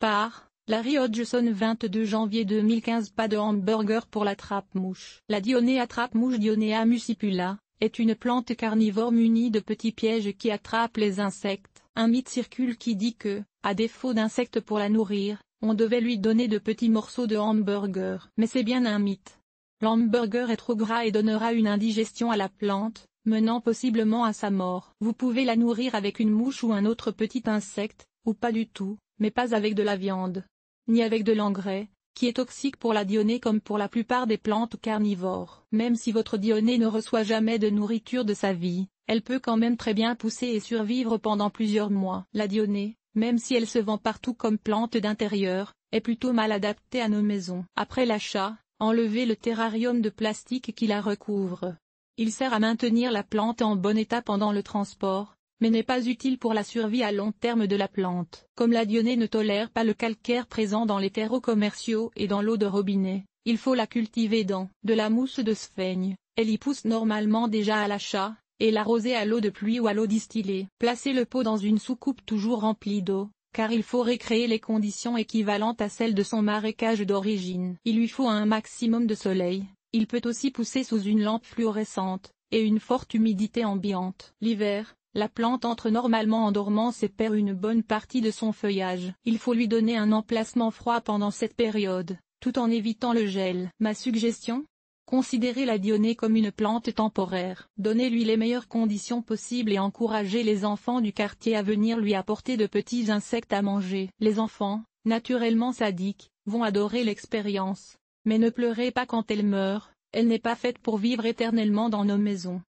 Par Larry Hodgson 22 janvier 2015. Pas de hamburger pour la trappe-mouche. La Dionée attrape-mouche Dionea muscipula est une plante carnivore munie de petits pièges qui attrapent les insectes. Un mythe circule qui dit que, à défaut d'insectes pour la nourrir, on devait lui donner de petits morceaux de hamburger. Mais c'est bien un mythe. L'hamburger est trop gras et donnera une indigestion à la plante, menant possiblement à sa mort. Vous pouvez la nourrir avec une mouche ou un autre petit insecte, ou pas du tout, mais pas avec de la viande, ni avec de l'engrais, qui est toxique pour la Dionée comme pour la plupart des plantes carnivores. Même si votre Dionée ne reçoit jamais de nourriture de sa vie, elle peut quand même très bien pousser et survivre pendant plusieurs mois. La Dionée, même si elle se vend partout comme plante d'intérieur, est plutôt mal adaptée à nos maisons. Après l'achat, enlevez le terrarium de plastique qui la recouvre. Il sert à maintenir la plante en bon état pendant le transport, mais n'est pas utile pour la survie à long terme de la plante. Comme la Dionée ne tolère pas le calcaire présent dans les terreaux commerciaux et dans l'eau de robinet, il faut la cultiver dans de la mousse de sphaigne. Elle y pousse normalement déjà à l'achat, et l'arroser à l'eau de pluie ou à l'eau distillée. Placez le pot dans une soucoupe toujours remplie d'eau, car il faut recréer les conditions équivalentes à celles de son marécage d'origine. Il lui faut un maximum de soleil. Il peut aussi pousser sous une lampe fluorescente, et une forte humidité ambiante. L'hiver, la plante entre normalement en dormance et perd une bonne partie de son feuillage. Il faut lui donner un emplacement froid pendant cette période, tout en évitant le gel. Ma suggestion ? Considérez la Dionée comme une plante temporaire. Donnez-lui les meilleures conditions possibles et encouragez les enfants du quartier à venir lui apporter de petits insectes à manger. Les enfants, naturellement sadiques, vont adorer l'expérience. Mais ne pleurez pas quand elle meurt, elle n'est pas faite pour vivre éternellement dans nos maisons.